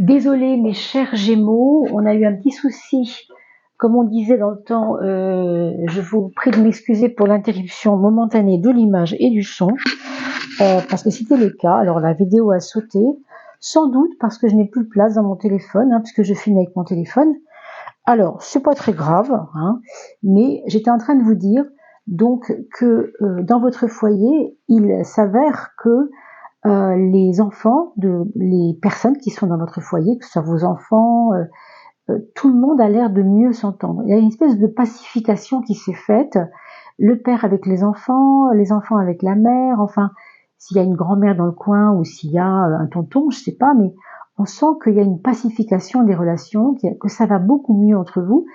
Désolée mes chers Gémeaux, on a eu un petit souci. Comme on disait dans le temps, je vous prie de m'excuser pour l'interruption momentanée de l'image et du son, parce que c'était le cas. Alors la vidéo a sauté, sans doute parce que je n'ai plus de place dans mon téléphone, puisque je filme avec mon téléphone. Alors, c'est pas très grave, mais j'étais en train de vous dire donc que dans votre foyer, il s'avère que les enfants les personnes qui sont dans votre foyer, que ce soit vos enfants, tout le monde a l'air de mieux s'entendre. Il y a une espèce de pacification qui s'est faite, le père avec les enfants avec la mère, enfin, s'il y a une grand-mère dans le coin ou s'il y a un tonton, je sais pas, mais on sent qu'il y a une pacification des relations, que ça va beaucoup mieux entre vous.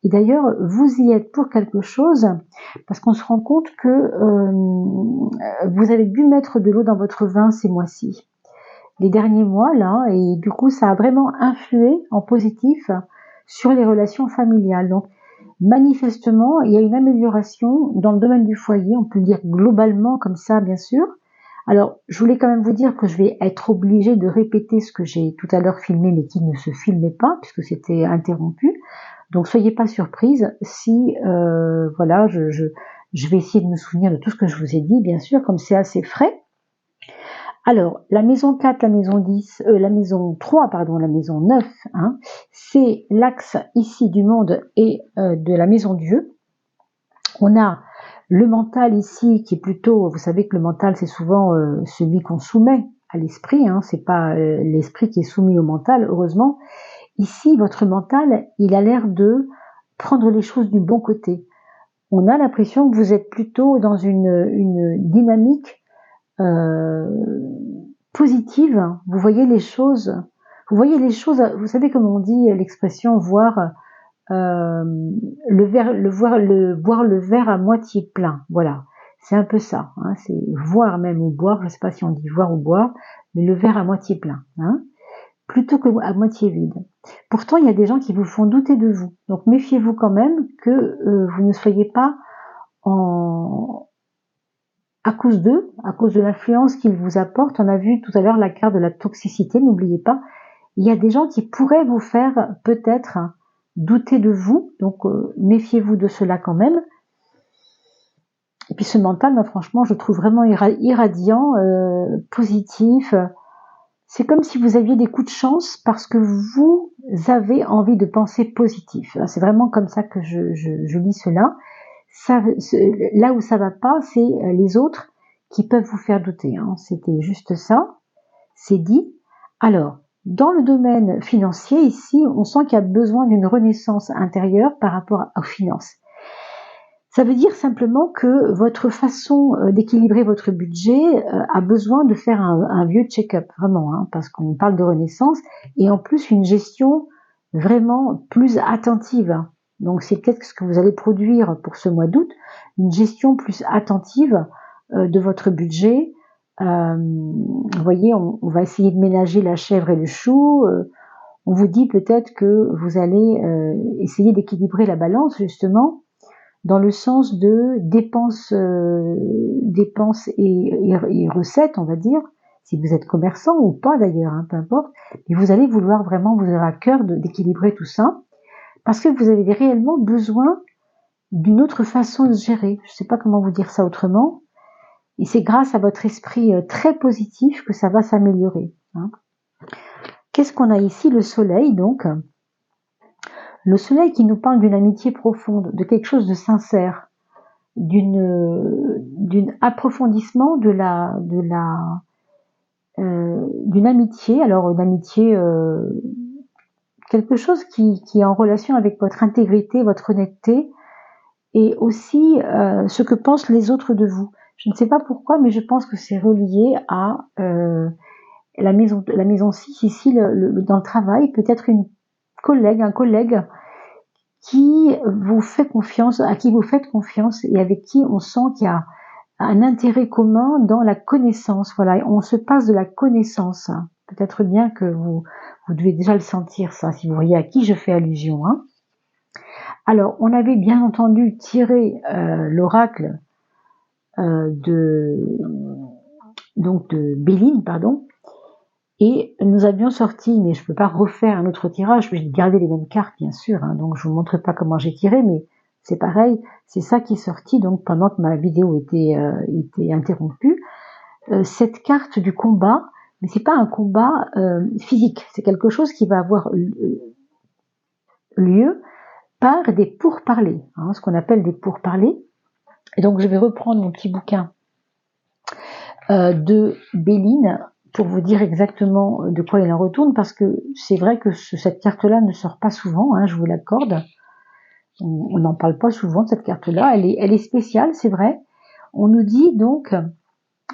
Et d'ailleurs, vous y êtes pour quelque chose, parce qu'on se rend compte que vous avez dû mettre de l'eau dans votre vin ces mois-ci, les derniers mois là, et du coup ça a vraiment influé en positif sur les relations familiales. Donc manifestement, il y a une amélioration dans le domaine du foyer, on peut le dire globalement comme ça bien sûr. Alors, je voulais quand même vous dire que je vais être obligée de répéter ce que j'ai tout à l'heure filmé, mais qui ne se filmait pas, puisque c'était interrompu. Donc, soyez pas surprise si, voilà, je vais essayer de me souvenir de tout ce que je vous ai dit, bien sûr, comme c'est assez frais. Alors, la maison 4, la maison 10, la maison 3, pardon, la maison 9, c'est l'axe ici du monde et de la maison Dieu. On a le mental ici qui est plutôt, vous savez que le mental c'est souvent celui qu'on soumet à l'esprit, c'est pas l'esprit qui est soumis au mental, heureusement. Ici, votre mental, il a l'air de prendre les choses du bon côté. On a l'impression que vous êtes plutôt dans une dynamique positive. Vous voyez les choses, vous savez comme on dit l'expression voir boire le verre à moitié plein. Voilà, c'est un peu ça. C'est voir même ou boire. Je ne sais pas si on dit voir ou boire, mais le verre à moitié plein, plutôt que à moitié vide. Pourtant, il y a des gens qui vous font douter de vous. Donc méfiez-vous quand même que vous ne soyez pas à cause d'eux, à cause de l'influence qu'ils vous apportent. On a vu tout à l'heure la carte de la toxicité, n'oubliez pas. Il y a des gens qui pourraient vous faire peut-être douter de vous, donc méfiez-vous de cela quand même. Et puis ce mental, franchement, je trouve vraiment irradiant, positif. C'est comme si vous aviez des coups de chance parce que vous avez envie de penser positif. C'est vraiment comme ça que je lis cela. Là où ça va pas, c'est les autres qui peuvent vous faire douter. C'était juste ça. C'est dit. Alors, dans le domaine financier, ici, on sent qu'il y a besoin d'une renaissance intérieure par rapport aux finances. Ça veut dire simplement que votre façon d'équilibrer votre budget a besoin de faire un vieux check-up, vraiment, parce qu'on parle de renaissance, et en plus une gestion vraiment plus attentive. Donc c'est peut-être ce que vous allez produire pour ce mois d'août, une gestion plus attentive de votre budget. Vous voyez, on va essayer de ménager la chèvre et le chou. On vous dit peut-être que vous allez essayer d'équilibrer la balance, justement, dans le sens de dépenses et recettes, on va dire, si vous êtes commerçant ou pas d'ailleurs, peu importe, et vous allez vouloir vraiment, vous aurez à cœur d'équilibrer tout ça, parce que vous avez réellement besoin d'une autre façon de gérer. Je ne sais pas comment vous dire ça autrement, et c'est grâce à votre esprit très positif que ça va s'améliorer. Qu'est-ce qu'on a ici? Le soleil, donc. Le soleil qui nous parle d'une amitié profonde, de quelque chose de sincère, d'une approfondissement d'une amitié. Alors une amitié, quelque chose qui est en relation avec votre intégrité, votre honnêteté, et aussi ce que pensent les autres de vous. Je ne sais pas pourquoi, mais je pense que c'est relié à la maison 6 ici, dans le travail, peut-être un collègue qui vous fait confiance, à qui vous faites confiance et avec qui on sent qu'il y a un intérêt commun dans la connaissance. Voilà, on se passe de la connaissance. Peut-être bien que vous devez déjà le sentir, ça, si vous voyez à qui je fais allusion. Alors, on avait bien entendu tiré l'oracle de Béline, pardon. Et nous avions sorti, mais je ne peux pas refaire un autre tirage, j'ai gardé les mêmes cartes bien sûr, hein, donc je vous montre pas comment j'ai tiré, mais c'est pareil, c'est ça qui est sorti donc pendant que ma vidéo était interrompue. Cette carte du combat, mais c'est pas un combat physique, c'est quelque chose qui va avoir lieu par des pourparlers, hein, ce qu'on appelle des pourparlers. Et donc je vais reprendre mon petit bouquin de Béline pour vous dire exactement de quoi il en retourne, parce que c'est vrai que cette carte-là ne sort pas souvent, hein, je vous l'accorde. On n'en parle pas souvent de cette carte-là, elle est spéciale, c'est vrai. On nous dit donc,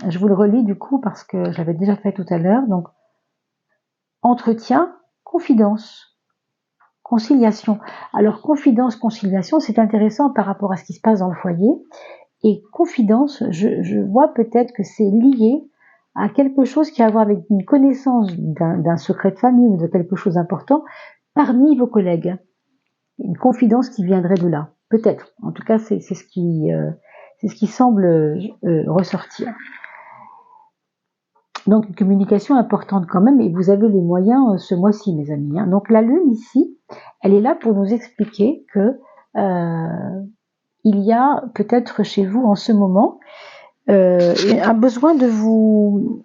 je vous le relis du coup parce que j'avais déjà fait tout à l'heure, donc entretien, confidence, conciliation. Alors confidence, conciliation, c'est intéressant par rapport à ce qui se passe dans le foyer. Et confidence, je vois peut-être que c'est lié à quelque chose qui a à voir avec une connaissance d'un secret de famille ou de quelque chose d'important parmi vos collègues. Une confidence qui viendrait de là, peut-être. En tout cas, c'est ce qui semble ressortir. Donc une communication importante quand même, et vous avez les moyens ce mois-ci, mes amis. Hein. Donc la lune ici, elle est là pour nous expliquer que il y a peut-être chez vous en ce moment un besoin de vous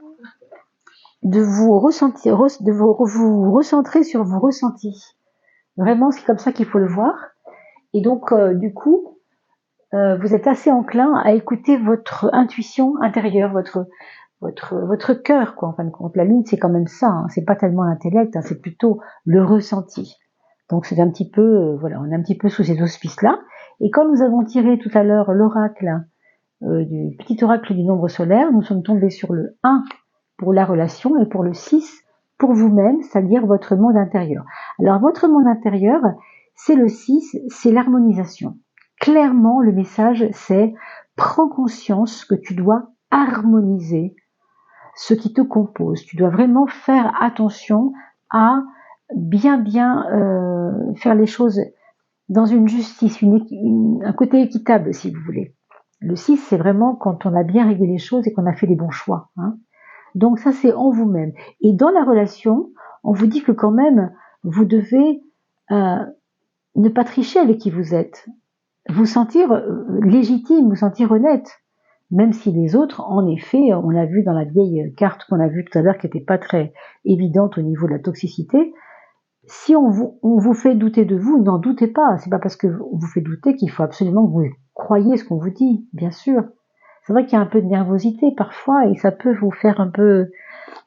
ressentir, de vous recentrer sur vos ressentis. Vraiment, c'est comme ça qu'il faut le voir. Et donc, du coup, vous êtes assez enclin à écouter votre intuition intérieure, votre cœur, quoi, en fin de compte. La lune, c'est quand même ça. Hein. C'est pas tellement l'intellect, hein, c'est plutôt le ressenti. Donc, c'est un petit peu, voilà, on est un petit peu sous ces auspices-là. Et quand nous avons tiré tout à l'heure l'oracle, du petit oracle du nombre solaire, nous sommes tombés sur le 1 pour la relation et pour le 6 pour vous-même, c'est-à-dire votre monde intérieur. Alors votre monde intérieur, c'est le 6, c'est l'harmonisation. Clairement, le message, c'est prends conscience que tu dois harmoniser ce qui te compose. Tu dois vraiment faire attention à bien faire les choses dans une justice, un côté équitable, si vous voulez. Le 6, c'est vraiment quand on a bien réglé les choses et qu'on a fait les bons choix. Hein. Donc ça, c'est en vous-même. Et dans la relation, on vous dit que quand même, vous devez ne pas tricher avec qui vous êtes. Vous sentir légitime, vous sentir honnête. Même si les autres, en effet, on l'a vu dans la vieille carte qu'on a vue tout à l'heure, qui n'était pas très évidente au niveau de la toxicité, si on vous fait douter de vous, n'en doutez pas. C'est pas parce que on vous fait douter qu'il faut absolument que vous croyiez ce qu'on vous dit, bien sûr. C'est vrai qu'il y a un peu de nervosité parfois et ça peut vous faire un peu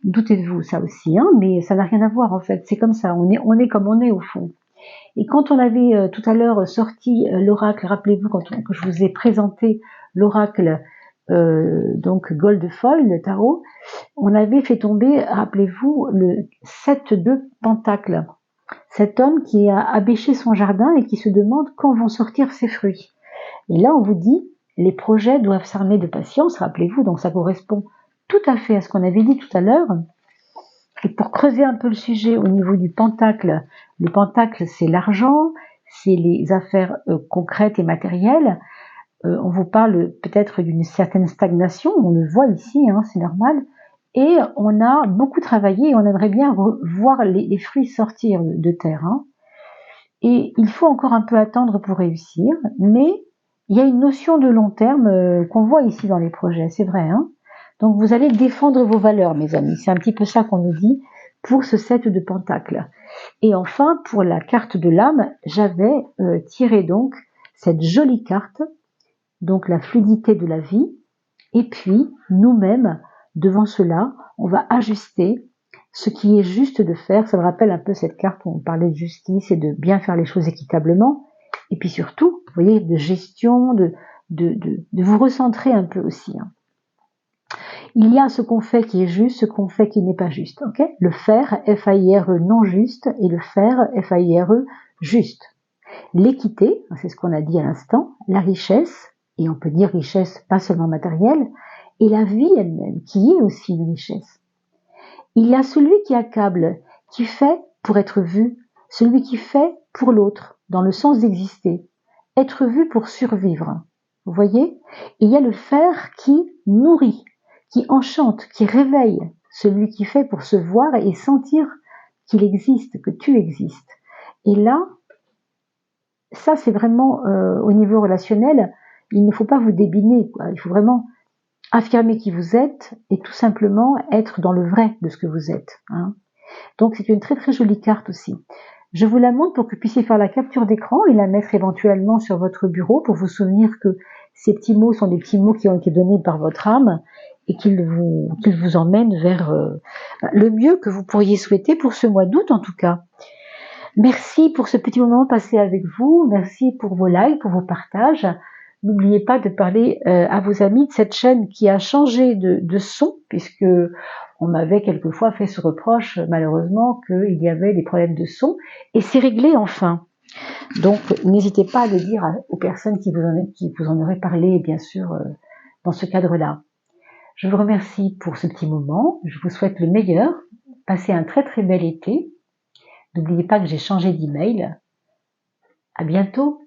douter de vous, ça aussi, hein, mais ça n'a rien à voir en fait. C'est comme ça, on est comme on est au fond. Et quand on avait tout à l'heure sorti l'oracle, rappelez-vous que je vous ai présenté l'oracle donc Gold Foil, le tarot, on avait fait tomber, rappelez-vous, le 7 de Pentacle. Cet homme qui a bêché son jardin et qui se demande quand vont sortir ses fruits. Et là, on vous dit, les projets doivent s'armer de patience, rappelez-vous, donc ça correspond tout à fait à ce qu'on avait dit tout à l'heure. Et pour creuser un peu le sujet au niveau du pentacle, le pentacle, c'est l'argent, c'est les affaires concrètes et matérielles. On vous parle peut-être d'une certaine stagnation, on le voit ici, hein, c'est normal. Et on a beaucoup travaillé et on aimerait bien voir les fruits sortir de terre. Hein. Et il faut encore un peu attendre pour réussir, mais il y a une notion de long terme qu'on voit ici dans les projets, c'est vrai. Hein. Donc vous allez défendre vos valeurs, mes amis. C'est un petit peu ça qu'on nous dit pour ce 7 de Pentacle. Et enfin, pour la carte de l'âme, j'avais tiré donc cette jolie carte, donc la fluidité de la vie. Et puis, nous-mêmes, devant cela, on va ajuster ce qui est juste de faire. Ça me rappelle un peu cette carte où on parlait de justice et de bien faire les choses équitablement. Et puis surtout, vous voyez, de gestion, de vous recentrer un peu aussi. Hein. Il y a ce qu'on fait qui est juste, ce qu'on fait qui n'est pas juste. Okay, le faire, F-A-I-R-E, non juste, et le faire, F-A-I-R-E, juste. L'équité, c'est ce qu'on a dit à l'instant, la richesse, et on peut dire richesse pas seulement matérielle, et la vie elle-même, qui est aussi une richesse. Il y a celui qui accable, qui fait pour être vu, celui qui fait pour l'autre, dans le sens d'exister, être vu pour survivre. Vous voyez ? Et il y a le faire qui nourrit, qui enchante, qui réveille. celui qui fait pour se voir et sentir qu'il existe, que tu existes. Et là, ça c'est vraiment au niveau relationnel, il ne faut pas vous débiner, quoi. Il faut vraiment affirmer qui vous êtes et tout simplement être dans le vrai de ce que vous êtes, hein. Donc c'est une très très jolie carte aussi. Je vous la montre pour que vous puissiez faire la capture d'écran et la mettre éventuellement sur votre bureau pour vous souvenir que ces petits mots sont des petits mots qui ont été donnés par votre âme et qu'ils vous emmènent vers le mieux que vous pourriez souhaiter pour ce mois d'août en tout cas. Merci pour ce petit moment passé avec vous, merci pour vos likes, pour vos partages. N'oubliez pas de parler à vos amis de cette chaîne qui a changé de son, puisque on m'avait quelquefois fait ce reproche, malheureusement, qu'il y avait des problèmes de son, et c'est réglé enfin. Donc n'hésitez pas à le dire aux personnes qui vous en auraient parlé, bien sûr, dans ce cadre-là. Je vous remercie pour ce petit moment, je vous souhaite le meilleur, passez un très très bel été. N'oubliez pas que j'ai changé d'email. À bientôt.